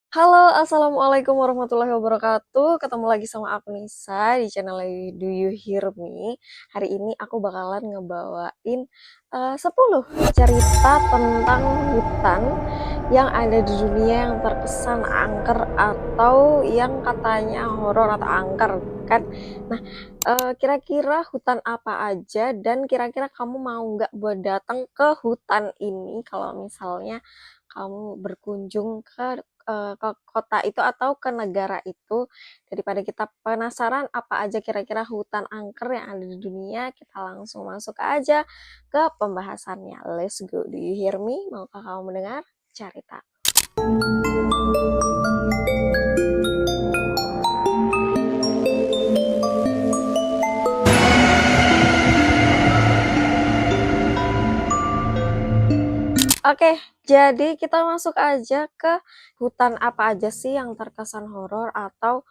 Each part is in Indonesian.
Halo, assalamualaikum warahmatullahi wabarakatuh. Ketemu lagi sama aku Nisa di channel Do You Hear Me. Hari ini aku bakalan ngebawain 10 cerita tentang hutan yang ada di dunia yang terkesan angker atau yang katanya horor atau angker kan. Nah, kira-kira hutan apa aja dan kira-kira kamu mau nggak buat datang ke hutan ini kalau misalnya kamu berkunjung ke kota itu atau ke negara itu, daripada kita penasaran apa aja kira-kira hutan angker yang ada di dunia, kita langsung masuk aja ke pembahasannya. Let's go. Do you hear me? Maukah kamu mendengar? Cerita. Oke, jadi kita masuk aja ke hutan apa aja sih yang terkesan horor atau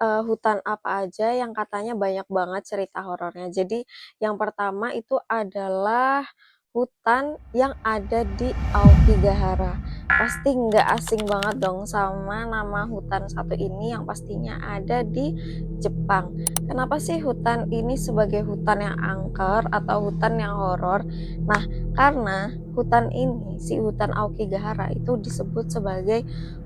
hutan apa aja yang katanya banyak banget cerita horornya. Jadi yang pertama itu adalah hutan yang ada di Aokigahara. Pasti nggak asing banget dong sama nama hutan satu ini yang pastinya ada di Jepang. Kenapa sih hutan ini sebagai hutan yang angker atau hutan yang horor? Nah, karena hutan ini, si hutan Aokigahara itu disebut sebagai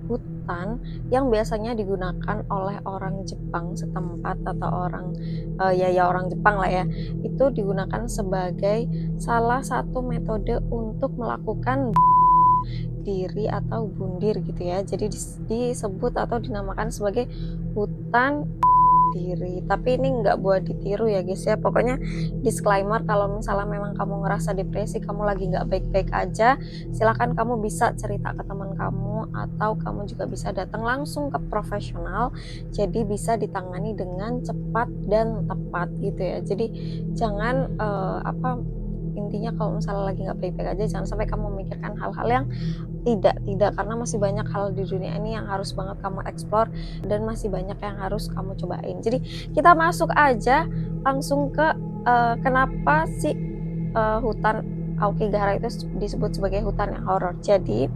hutan yang biasanya digunakan oleh orang Jepang setempat atau orang orang Jepang lah ya, itu digunakan sebagai salah satu metode untuk melakukan diri atau bundir gitu ya. Jadi disebut atau dinamakan sebagai hutan diri. Tapi ini nggak buat ditiru ya guys ya. Pokoknya disclaimer, kalau misalnya memang kamu ngerasa depresi, kamu lagi nggak baik-baik aja, silahkan kamu bisa cerita ke teman kamu atau kamu juga bisa datang langsung ke profesional. Jadi bisa ditangani dengan cepat dan tepat gitu ya. Jadi jangan intinya kalau misalnya lagi nggak baik-baik aja, jangan sampai kamu memikirkan hal-hal yang tidak, karena masih banyak hal di dunia ini yang harus banget kamu explore dan masih banyak yang harus kamu cobain. Jadi kita masuk aja langsung ke kenapa sih hutan Aokigahara itu disebut sebagai hutan yang horor. Jadi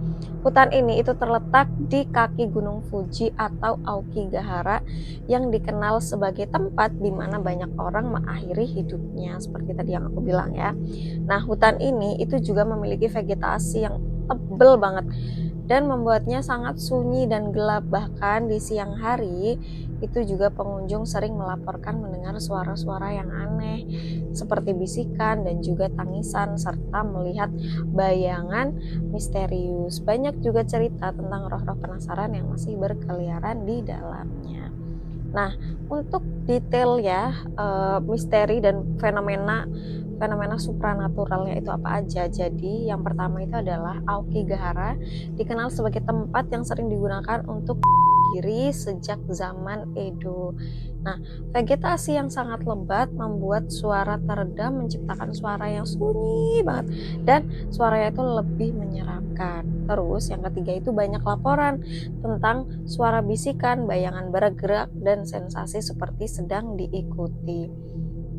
hutan ini itu terletak di kaki Gunung Fuji atau Aokigahara yang dikenal sebagai tempat di mana banyak orang mengakhiri hidupnya seperti tadi yang aku bilang ya. Nah, hutan ini itu juga memiliki vegetasi yang tebel banget dan membuatnya sangat sunyi dan gelap. Bahkan di siang hari itu juga pengunjung sering melaporkan mendengar suara-suara yang aneh seperti bisikan dan juga tangisan serta melihat bayangan misterius. Banyak juga cerita tentang roh-roh penasaran yang masih berkeliaran di dalamnya. Nah, untuk detail ya, misteri dan fenomena supranaturalnya itu apa aja. Jadi yang pertama itu adalah Aokigahara dikenal sebagai tempat yang sering digunakan untuk diri sejak zaman Edo. Nah, vegetasi yang sangat lebat membuat suara teredam menciptakan suara yang sunyi banget dan suaranya itu lebih menyeramkan. Terus yang ketiga itu banyak laporan tentang suara bisikan, bayangan bergerak, dan sensasi seperti sedang diikuti.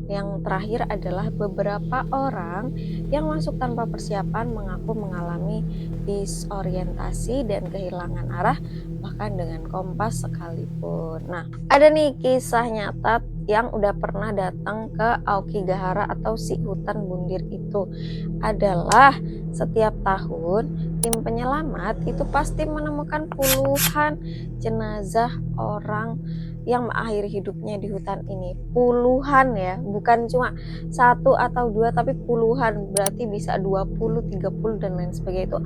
Yang terakhir adalah beberapa orang yang masuk tanpa persiapan mengaku mengalami disorientasi dan kehilangan arah bahkan dengan kompas sekalipun. Nah, ada nih kisah nyata yang udah pernah datang ke Aokigahara atau si hutan bundir itu adalah setiap tahun tim penyelamat itu pasti menemukan puluhan jenazah orang yang mengakhiri hidupnya di hutan ini. Puluhan ya, bukan cuma satu atau dua tapi puluhan, berarti bisa 20, 30 dan lain sebagainya. Itu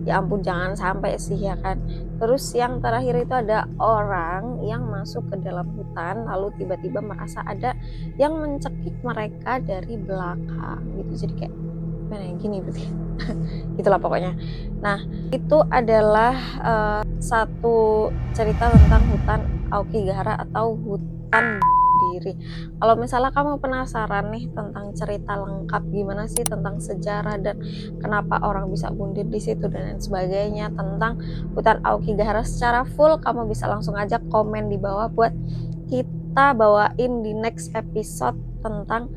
ya ampun, jangan sampai sih ya kan. Terus yang terakhir itu ada orang yang masuk ke dalam hutan lalu tiba-tiba merasa ada yang mencekik mereka dari belakang gitu. Jadi kayak gimana ya, gini berarti. Itulah pokoknya. Nah, itu adalah satu cerita tentang hutan Aokigahara atau hutan diri. Kalau misalnya kamu penasaran nih tentang cerita lengkap gimana sih tentang sejarah dan kenapa orang bisa bundir di situ dan lain sebagainya tentang hutan Aokigahara secara full, kamu bisa langsung aja komen di bawah buat kita bawain di next episode tentang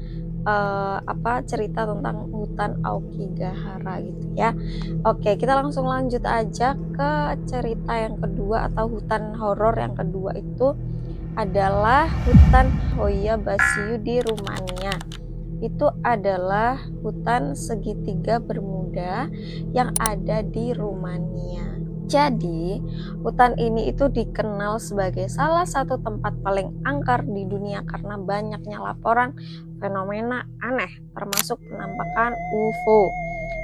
cerita tentang hutan Aokigahara gitu ya. Oke, kita langsung lanjut aja ke cerita yang kedua atau hutan horor yang kedua itu adalah hutan Hoia Baciu di Rumania. Itu adalah hutan segitiga Bermuda yang ada di Rumania. Jadi, hutan ini itu dikenal sebagai salah satu tempat paling angker di dunia karena banyaknya laporan fenomena aneh, termasuk penampakan UFO,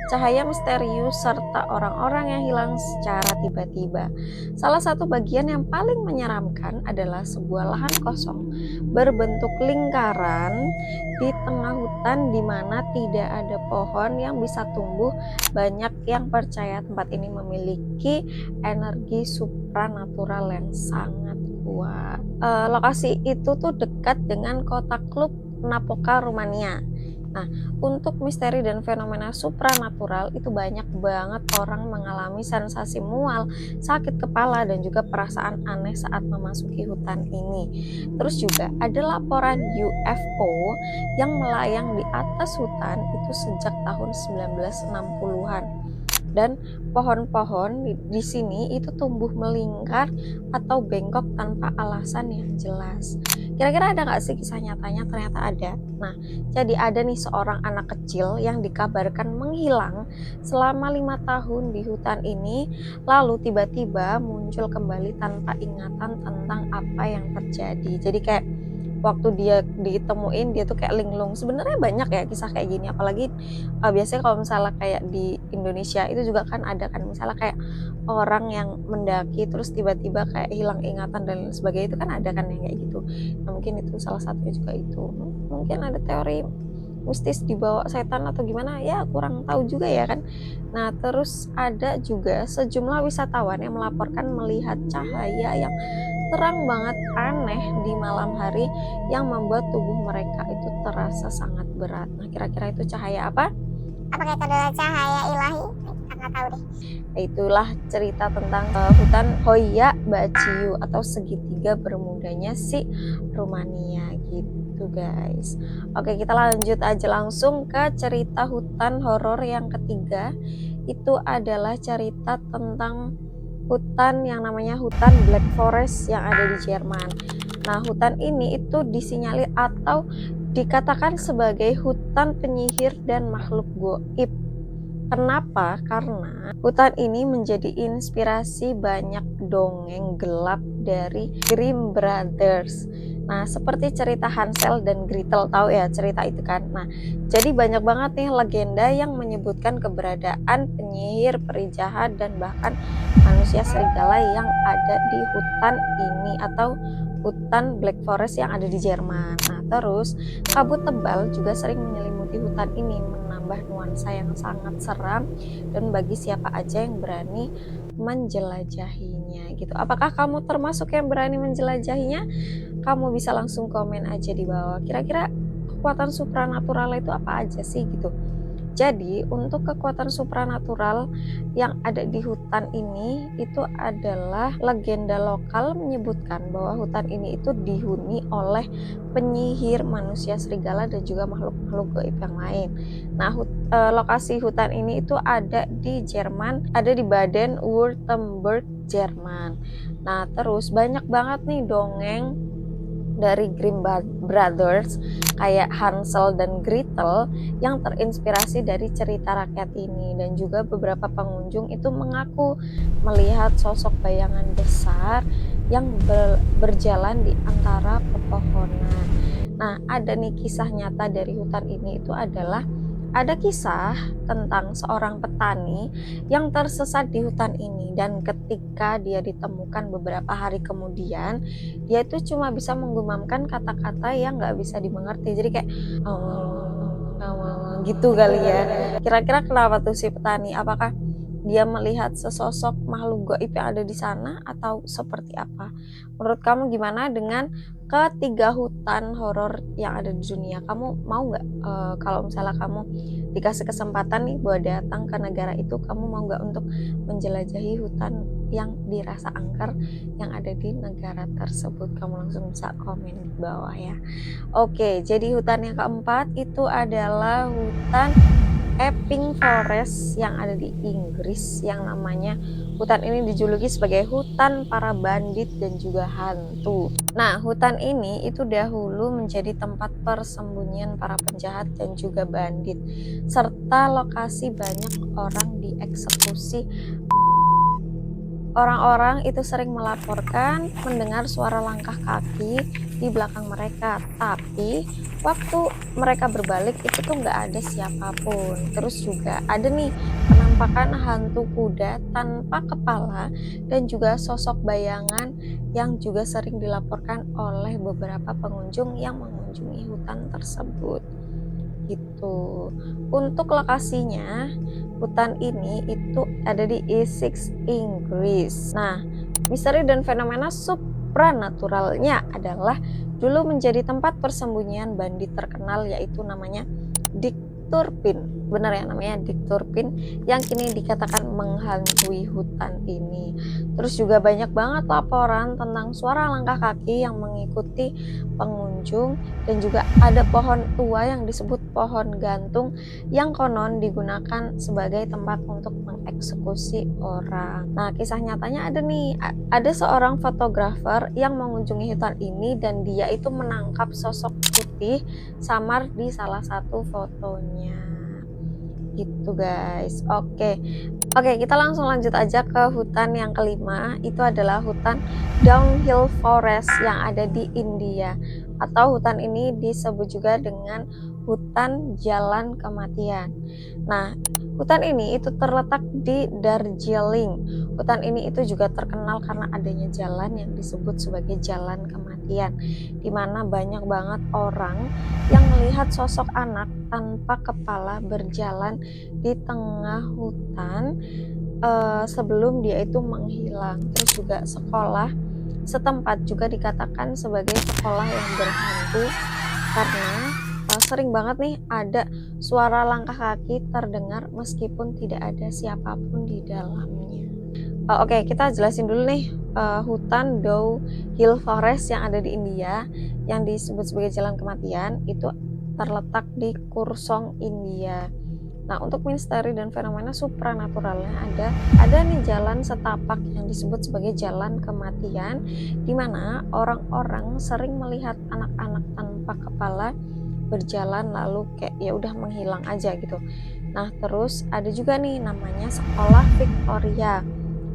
cahaya misterius, serta orang-orang yang hilang secara tiba-tiba. Salah satu bagian yang paling menyeramkan adalah sebuah lahan kosong berbentuk lingkaran di tengah hutan di mana tidak ada pohon yang bisa tumbuh. Banyak yang percaya tempat ini memiliki energi supranatural yang sangat kuat. Lokasi itu tuh dekat dengan kota klub Napoca, Rumania. Nah, untuk misteri dan fenomena supranatural itu banyak banget orang mengalami sensasi mual, sakit kepala, dan juga perasaan aneh saat memasuki hutan ini. Terus juga ada laporan UFO yang melayang di atas hutan itu sejak tahun 1960-an. Dan pohon-pohon di sini itu tumbuh melingkar atau bengkok tanpa alasan yang jelas. Kira-kira ada nggak sih kisah nyatanya? Ternyata ada. Nah, jadi ada nih seorang anak kecil yang dikabarkan menghilang selama 5 tahun di hutan ini, lalu tiba-tiba muncul kembali tanpa ingatan tentang apa yang terjadi. Jadi kayak waktu dia ditemuin dia tuh kayak linglung. Sebenarnya banyak ya kisah kayak gini, apalagi biasanya kalau misalnya kayak di Indonesia itu juga kan ada kan, misalnya kayak orang yang mendaki terus tiba-tiba kayak hilang ingatan dan lain sebagainya, itu kan ada kan yang kayak gitu. Nah, mungkin itu salah satunya juga itu. Mungkin ada teori mistis dibawa setan atau gimana ya, kurang tahu juga ya kan. Nah, terus ada juga sejumlah wisatawan yang melaporkan melihat cahaya yang terang banget aneh di malam hari yang membuat tubuh mereka itu terasa sangat berat. Nah, kira-kira itu cahaya apa? Apakah itu adalah cahaya ilahi? Nggak tahu deh. Itulah cerita tentang hutan Hoia Baciu atau segitiga bermudanya si Rumania gitu guys. Oke, kita lanjut aja langsung ke cerita hutan horor yang ketiga. Itu adalah cerita tentang hutan yang namanya hutan Black Forest yang ada di Jerman. Nah, hutan ini itu disinyalir atau dikatakan sebagai hutan penyihir dan makhluk goib. Kenapa? Karena hutan ini menjadi inspirasi banyak dongeng gelap dari Grimm Brothers. Nah, seperti cerita Hansel dan Gretel, tahu ya cerita itu kan? Nah, jadi banyak banget nih legenda yang menyebutkan keberadaan penyihir, peri jahat, dan bahkan manusia serigala yang ada di hutan ini atau hutan Black Forest yang ada di Jerman. Nah, terus kabut tebal juga sering menyelimuti hutan ini, menambah nuansa yang sangat seram dan bagi siapa aja yang berani menjelajahinya gitu. Apakah kamu termasuk yang berani menjelajahinya? Kamu bisa langsung komen aja di bawah. Kira-kira kekuatan supranatural itu apa aja sih gitu. Jadi untuk kekuatan supranatural yang ada di hutan ini itu adalah legenda lokal menyebutkan bahwa hutan ini itu dihuni oleh penyihir, manusia serigala, dan juga makhluk-makhluk gaib yang lain. Nah, lokasi hutan ini itu ada di Jerman, ada di Baden-Württemberg, Jerman. Nah, terus banyak banget nih dongeng dari Grimm Brothers kayak Hansel dan Gretel yang terinspirasi dari cerita rakyat ini, dan juga beberapa pengunjung itu mengaku melihat sosok bayangan besar yang berjalan di antara pepohonan. Nah, ada nih kisah nyata dari hutan ini, itu adalah ada kisah tentang seorang petani yang tersesat di hutan ini, dan ketika dia ditemukan beberapa hari kemudian, dia itu cuma bisa menggumamkan kata-kata yang nggak bisa dimengerti. Jadi kayak gitu kali ya. Kira-kira kenapa tuh si petani? Apakah dia melihat sesosok makhluk gaib yang ada di sana atau seperti apa? Menurut kamu gimana dengan ketiga hutan horor yang ada di dunia? Kamu mau nggak kalau misalnya kamu dikasih kesempatan nih buat datang ke negara itu, kamu mau nggak untuk menjelajahi hutan yang dirasa angker yang ada di negara tersebut. Kamu langsung bisa komen di bawah ya. Oke, jadi hutan yang keempat itu adalah hutan Epping Forest yang ada di Inggris, yang namanya hutan ini dijuluki sebagai hutan para bandit dan juga hantu. Nah, hutan ini itu dahulu menjadi tempat persembunyian para penjahat dan juga bandit, serta lokasi banyak orang dieksekusi. Orang-orang itu sering melaporkan mendengar suara langkah kaki di belakang mereka, tapi waktu mereka berbalik itu tuh nggak ada siapapun. Terus juga ada nih penampakan hantu kuda tanpa kepala dan juga sosok bayangan yang juga sering dilaporkan oleh beberapa pengunjung yang mengunjungi hutan tersebut. Gitu. Untuk lokasinya, hutan ini itu ada di Essex, Inggris. Nah, misteri dan fenomena supranaturalnya adalah dulu menjadi tempat persembunyian bandit terkenal, yaitu namanya Dick Turpin. Benar ya, namanya Dick Turpin, yang kini dikatakan menghantui hutan ini. Terus juga banyak banget laporan tentang suara langkah kaki yang mengikuti pengunjung, dan juga ada pohon tua yang disebut pohon gantung yang konon digunakan sebagai tempat untuk mengeksekusi orang. Nah, kisah nyatanya ada nih, ada seorang fotografer yang mengunjungi hutan ini dan dia itu menangkap sosok putih samar di salah satu fotonya. Gitu guys. Oke, kita langsung lanjut aja ke hutan yang kelima. Itu adalah hutan Downhill Forest yang ada di India, atau hutan ini disebut juga dengan hutan jalan kematian. Nah, hutan ini itu terletak di Darjeeling. Hutan ini itu juga terkenal karena adanya jalan yang disebut sebagai jalan kematian, di mana banyak banget orang yang melihat sosok anak tanpa kepala berjalan di tengah hutan sebelum dia itu menghilang. Terus juga sekolah setempat juga dikatakan sebagai sekolah yang berhantu karena sering banget nih ada suara langkah kaki terdengar meskipun tidak ada siapapun di dalamnya. Oke, kita jelasin dulu nih hutan Downhill Forest yang ada di India yang disebut sebagai jalan kematian itu terletak di Kursong, India. Nah, untuk misteri dan fenomena supranaturalnya ada nih jalan setapak yang disebut sebagai jalan kematian, di mana orang-orang sering melihat anak-anak tanpa kepala berjalan lalu kayak ya udah menghilang aja gitu. Nah, terus ada juga nih namanya sekolah Victoria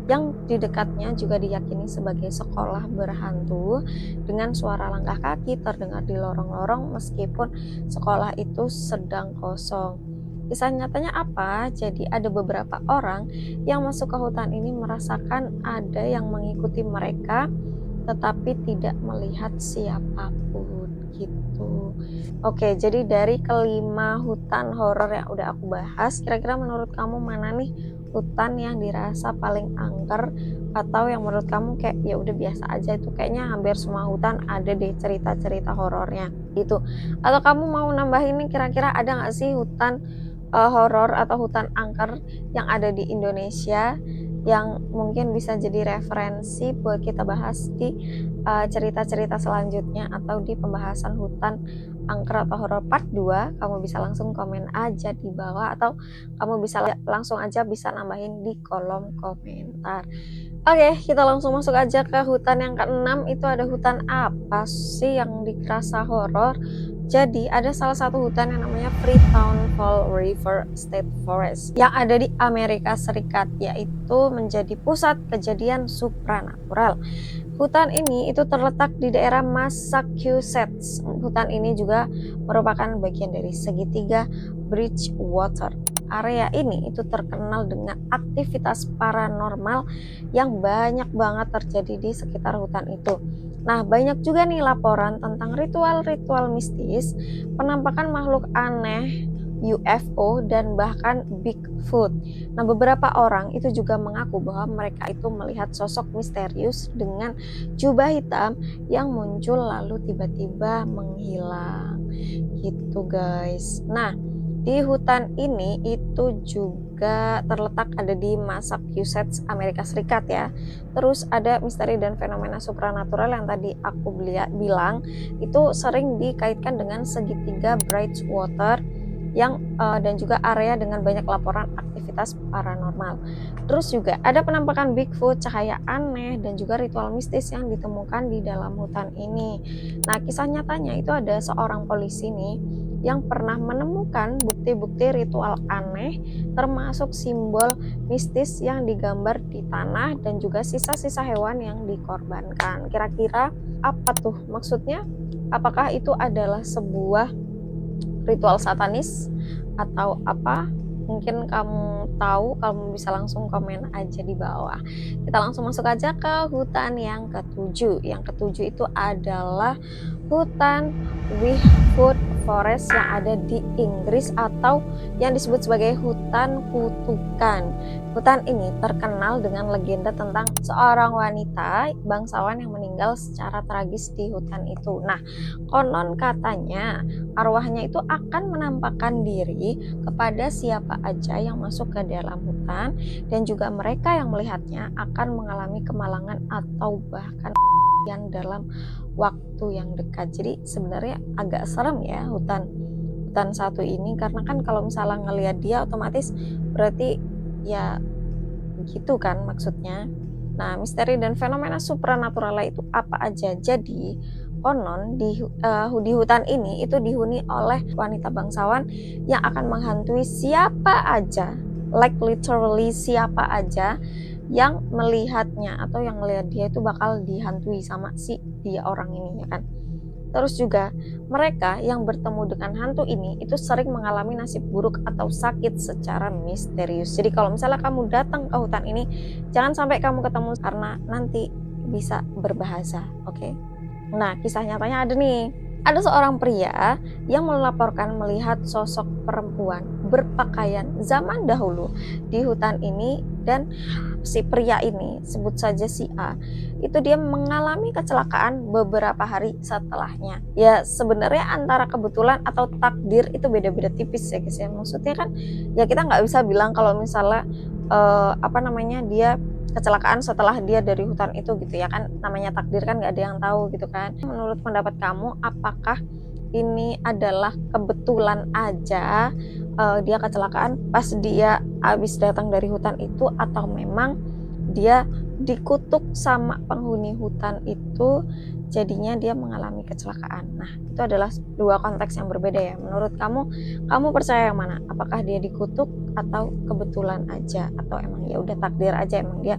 yang di dekatnya juga diyakini sebagai sekolah berhantu dengan suara langkah kaki terdengar di lorong-lorong meskipun sekolah itu sedang kosong. Kisah nyatanya apa? Jadi ada beberapa orang yang masuk ke hutan ini merasakan ada yang mengikuti mereka tetapi tidak melihat siapapun gitu. Oke, jadi dari kelima hutan horor yang udah aku bahas, kira-kira menurut kamu mana nih hutan yang dirasa paling angker atau yang menurut kamu kayak ya udah biasa aja, itu kayaknya hampir semua hutan ada deh cerita-cerita horornya gitu. Atau kamu mau nambahin nih kira-kira ada nggak sih hutan horor atau hutan angker yang ada di Indonesia yang mungkin bisa jadi referensi buat kita bahas di cerita-cerita selanjutnya atau di pembahasan hutan angker atau horor part 2. Kamu bisa langsung komen aja di bawah atau kamu bisa langsung aja bisa nambahin di kolom komentar. Oke, kita langsung masuk aja ke hutan yang keenam. Itu ada hutan apa sih yang dirasa horor? Jadi ada salah satu hutan yang namanya Freetown Fall River State Forest yang ada di Amerika Serikat, yaitu menjadi pusat kejadian supranatural. Hutan ini itu terletak di daerah Massachusetts. Hutan ini juga merupakan bagian dari segitiga Bridgewater. Area ini itu terkenal dengan aktivitas paranormal yang banyak banget terjadi di sekitar hutan itu. Nah, banyak juga nih laporan tentang ritual-ritual mistis, penampakan makhluk aneh, UFO, dan bahkan Bigfoot. Nah, beberapa orang itu juga mengaku bahwa mereka itu melihat sosok misterius dengan jubah hitam yang muncul lalu tiba-tiba menghilang. Gitu guys. Nah, Di hutan ini itu juga terletak ada di Massachusetts, Amerika Serikat ya. Terus ada misteri dan fenomena supranatural yang tadi aku bilang itu sering dikaitkan dengan segitiga Brightwater dan juga area dengan banyak laporan aktivitas paranormal. Terus juga ada penampakan Bigfoot, cahaya aneh, dan juga ritual mistis yang ditemukan di dalam hutan ini. Nah, kisah nyatanya itu ada seorang polisi nih yang pernah menemukan bukti-bukti ritual aneh, termasuk simbol mistis yang digambar di tanah dan juga sisa-sisa hewan yang dikorbankan. Kira-kira apa tuh maksudnya? Apakah itu adalah sebuah ritual satanis atau apa? Mungkin kamu tahu, kamu bisa langsung komen aja di bawah. Kita langsung masuk aja ke hutan yang ketujuh. Yang ketujuh itu adalah hutan Wildwood Forest yang ada di Inggris atau yang disebut sebagai hutan kutukan. Hutan ini terkenal dengan legenda tentang seorang wanita bangsawan yang meninggal secara tragis di hutan itu. Nah, konon katanya arwahnya itu akan menampakkan diri kepada siapa aja yang masuk ke dalam hutan, dan juga mereka yang melihatnya akan mengalami kemalangan atau bahkan yang dalam waktu yang dekat. Jadi sebenarnya agak serem ya hutan satu ini, karena kan kalau misalnya ngelihat dia otomatis berarti ya gitu kan maksudnya. Nah, misteri dan fenomena supranatural itu apa aja? Jadi konon di hutan ini itu dihuni oleh wanita bangsawan yang akan menghantui siapa aja, like literally siapa aja yang melihatnya atau yang melihat dia itu bakal dihantui sama si dia orang ini ya kan. Terus juga mereka yang bertemu dengan hantu ini itu sering mengalami nasib buruk atau sakit secara misterius. Jadi kalau misalnya kamu datang ke hutan ini, jangan sampai kamu ketemu karena nanti bisa berbahaya, oke? Nah, kisah nyatanya ada nih. Ada seorang pria yang melaporkan melihat sosok perempuan berpakaian zaman dahulu di hutan ini, dan si pria ini, sebut saja si A, itu dia mengalami kecelakaan beberapa hari setelahnya. Ya sebenarnya antara kebetulan atau takdir itu beda-beda tipis ya guys ya. Maksudnya kan ya kita nggak bisa bilang kalau misalnya dia kecelakaan setelah dia dari hutan itu gitu ya kan, namanya takdir kan nggak ada yang tahu gitu kan. Menurut pendapat kamu, apakah ini adalah kebetulan aja dia kecelakaan pas dia habis datang dari hutan itu, atau memang dia dikutuk sama penghuni hutan itu jadinya dia mengalami kecelakaan? Nah, itu adalah dua konteks yang berbeda ya. Menurut kamu percaya yang mana? Apakah dia dikutuk atau kebetulan aja, atau emang ya udah takdir aja, emang dia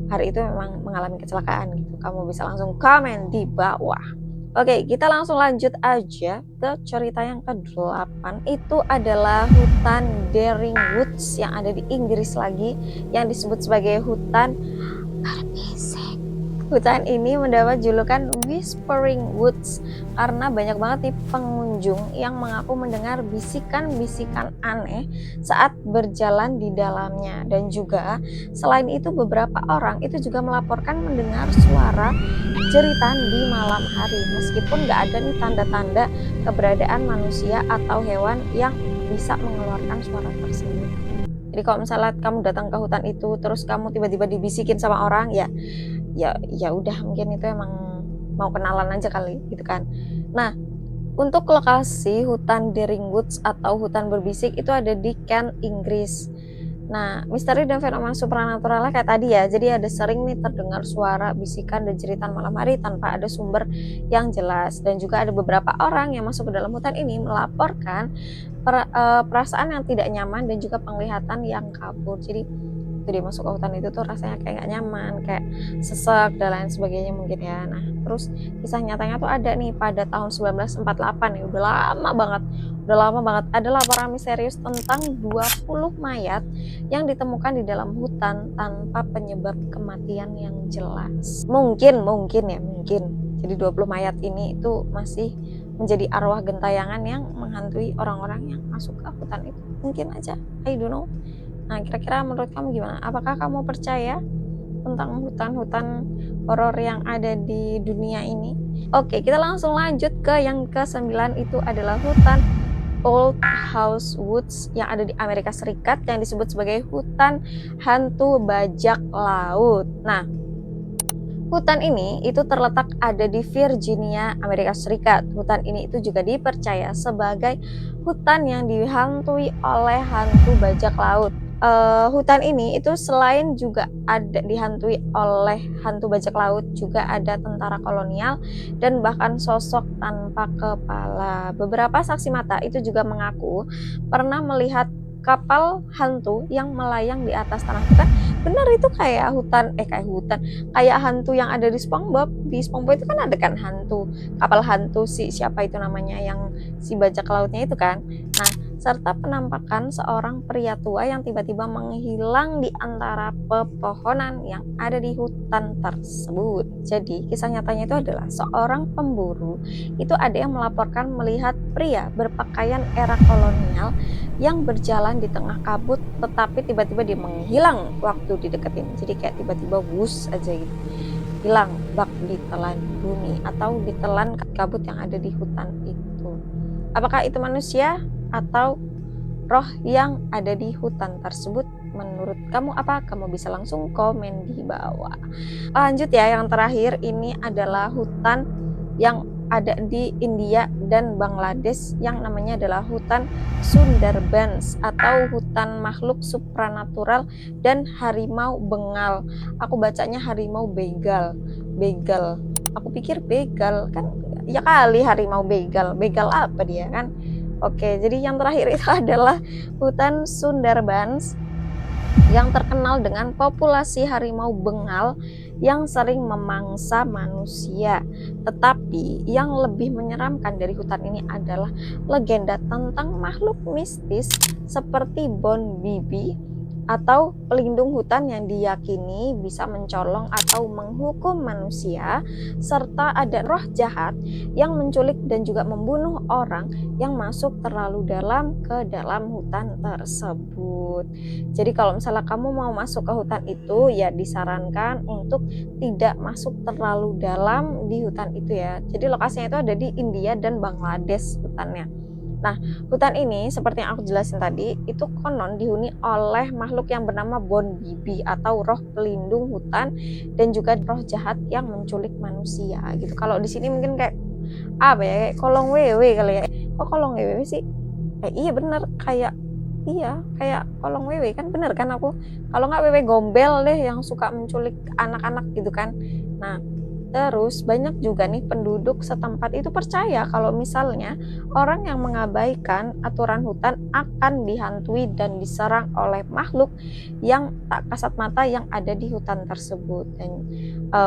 hari itu memang mengalami kecelakaan gitu? Kamu bisa langsung komen di bawah. Oke, kita langsung lanjut aja ke cerita yang ke-8. Itu adalah hutan Daring Woods yang ada di Inggris lagi, yang disebut sebagai hutan berbisik. Hutan ini mendapat julukan Whispering Woods karena banyak banget nih pengunjung yang mengaku mendengar bisikan-bisikan aneh saat berjalan di dalamnya. Dan juga selain itu beberapa orang itu juga melaporkan mendengar suara jeritan di malam hari, meskipun nggak ada nih tanda-tanda keberadaan manusia atau hewan yang bisa mengeluarkan suara tersebut. Jadi kalau misalnya kamu datang ke hutan itu terus kamu tiba-tiba dibisikin sama orang, ya udah, mungkin itu emang mau kenalan aja kali gitu kan. Nah, untuk lokasi hutan Daring Woods atau hutan berbisik itu ada di Kent, Inggris. Nah, misteri dan fenomena supranaturalnya kayak tadi ya. Jadi ada sering nih terdengar suara bisikan dan jeritan malam hari tanpa ada sumber yang jelas. Dan juga ada beberapa orang yang masuk ke dalam hutan ini melaporkan perasaan yang tidak nyaman dan juga penglihatan yang kabur. Jadi dia masuk ke hutan itu tuh rasanya kayak gak nyaman, kayak sesek dan lain sebagainya mungkin ya. Nah, terus kisah nyatanya tuh ada nih pada tahun 1948 ya, udah lama banget ada laporan misterius tentang 20 mayat yang ditemukan di dalam hutan tanpa penyebab kematian yang jelas. Mungkin. Jadi 20 mayat ini itu masih menjadi arwah gentayangan yang menghantui orang-orang yang masuk ke hutan itu. Mungkin aja, I don't know. Nah, kira-kira menurut kamu gimana? Apakah kamu percaya tentang hutan-hutan horor yang ada di dunia ini? Oke, kita langsung lanjut ke yang ke-9, itu adalah hutan Old House Woods yang ada di Amerika Serikat yang disebut sebagai hutan hantu bajak laut. Nah, hutan ini itu terletak ada di Virginia, Amerika Serikat. Hutan ini itu juga dipercaya sebagai hutan yang dihantui oleh hantu bajak laut. Hutan ini itu selain juga ada dihantui oleh hantu bajak laut, juga ada tentara kolonial dan bahkan sosok tanpa kepala. Beberapa saksi mata itu juga mengaku pernah melihat kapal hantu yang melayang di atas tanah. Kan benar itu kayak kayak hantu yang ada di SpongeBob. Di SpongeBob itu kan ada kan hantu, kapal hantu siapa itu namanya yang si bajak lautnya itu kan. Nah, serta penampakan seorang pria tua yang tiba-tiba menghilang di antara pepohonan yang ada di hutan tersebut. Jadi, kisah nyatanya itu adalah seorang pemburu itu ada yang melaporkan melihat pria berpakaian era kolonial yang berjalan di tengah kabut, tetapi tiba-tiba dia menghilang waktu dideketin. Jadi kayak tiba-tiba wus aja gitu, hilang bak ditelan bumi atau ditelan kabut yang ada di hutan itu. Apakah itu manusia atau roh yang ada di hutan tersebut? Menurut kamu apa? Kamu bisa langsung komen di bawah. Lanjut ya, yang terakhir ini adalah hutan yang ada di India dan Bangladesh yang namanya adalah hutan Sundarbans atau hutan makhluk supranatural dan harimau Bengal. Aku bacanya harimau begal. Aku pikir begal kan ya kali harimau begal. Begal apa dia kan? Oke, jadi yang terakhir itu adalah hutan Sundarbans yang terkenal dengan populasi harimau Bengal yang sering memangsa manusia. Tetapi yang lebih menyeramkan dari hutan ini adalah legenda tentang makhluk mistis seperti Bon Bibi atau pelindung hutan yang diyakini bisa mencolong atau menghukum manusia, serta ada roh jahat yang menculik dan juga membunuh orang yang masuk terlalu dalam ke dalam hutan tersebut. Jadi kalau misalnya kamu mau masuk ke hutan itu, ya disarankan untuk tidak masuk terlalu dalam di hutan itu ya. Jadi lokasinya itu ada di India dan Bangladesh hutannya. Nah, hutan ini seperti yang aku jelasin tadi, itu konon dihuni oleh makhluk yang bernama Bon Bibi atau roh pelindung hutan dan juga roh jahat yang menculik manusia gitu. Kalau di sini mungkin kayak apa ya, kayak kolong wewe kali ya. Kok kolong wewe sih? Iya bener, kayak kolong wewe kan, bener kan aku? Kalau nggak wewe gombel deh yang suka menculik anak-anak gitu kan. Nah, terus banyak juga nih penduduk setempat itu percaya kalau misalnya orang yang mengabaikan aturan hutan akan dihantui dan diserang oleh makhluk yang tak kasat mata yang ada di hutan tersebut. Dan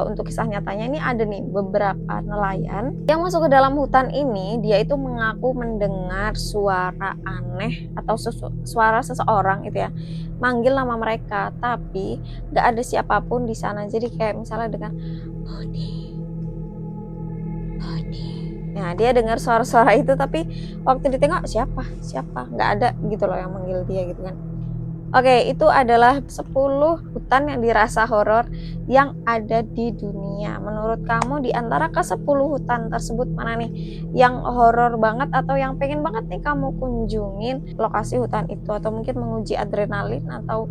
untuk kisah nyatanya ini ada nih beberapa nelayan yang masuk ke dalam hutan ini, dia itu mengaku mendengar suara aneh atau suara seseorang itu ya manggil nama mereka, tapi gak ada siapapun di sana. Jadi kayak misalnya dengan Budi. Nah, dia dengar suara-suara itu, tapi waktu ditengok siapa, nggak ada gitu loh yang manggil dia gitu kan. Oke, itu adalah 10 hutan yang dirasa horor yang ada di dunia. Menurut kamu di antara ke-10 hutan tersebut mana nih yang horor banget atau yang pengen banget nih kamu kunjungin lokasi hutan itu, atau mungkin menguji adrenalin atau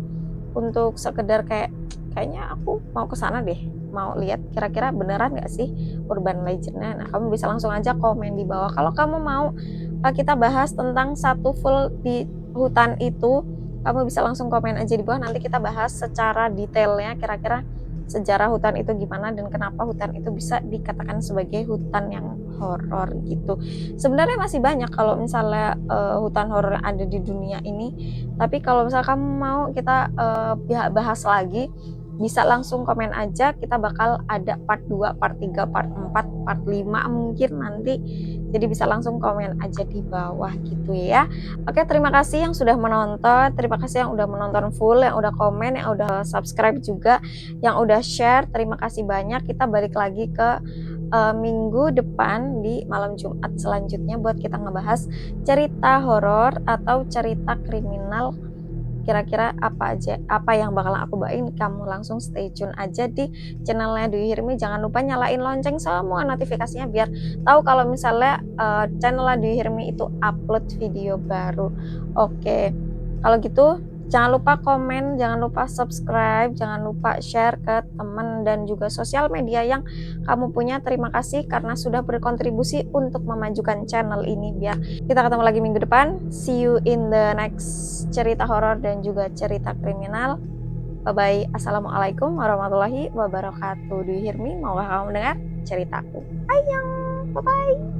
untuk sekedar kayaknya aku mau ke sana deh, mau lihat kira-kira beneran nggak sih urban legend-nya. Nah, kamu bisa langsung aja komen di bawah. Kalau kamu mau kita bahas tentang satu full di hutan itu, kamu bisa langsung komen aja di bawah. Nanti kita bahas secara detailnya kira-kira sejarah hutan itu gimana dan kenapa hutan itu bisa dikatakan sebagai hutan yang horor gitu. Sebenarnya masih banyak kalau misalnya hutan horor yang ada di dunia ini, tapi kalau misalnya kamu mau kita bahas lagi, bisa langsung komen aja. Kita bakal ada part 2, part 3, part 4, part 5 mungkin nanti. Jadi bisa langsung komen aja di bawah gitu ya. Oke, terima kasih yang sudah menonton. Terima kasih yang udah menonton full, yang udah komen, yang udah subscribe juga, yang udah share. Terima kasih banyak. Kita balik lagi ke minggu depan di malam Jumat selanjutnya buat kita ngebahas cerita horor atau cerita kriminal kira-kira apa yang bakalan aku bawain, kamu langsung stay tune aja di channelnya Dwi Hirmi. Jangan lupa nyalain lonceng semua notifikasinya biar tahu kalau misalnya channelnya Dwi Hirmi itu upload video baru. Oke, kalau gitu jangan lupa komen, jangan lupa subscribe, jangan lupa share ke teman dan juga sosial media yang kamu punya. Terima kasih karena sudah berkontribusi untuk memajukan channel ini. Biar kita ketemu lagi minggu depan. See you in the next cerita horor dan juga cerita kriminal. Bye-bye. Assalamualaikum warahmatullahi wabarakatuh. Dwi Hirmi, maukah kamu mendengar ceritaku? Ayang, bye-bye.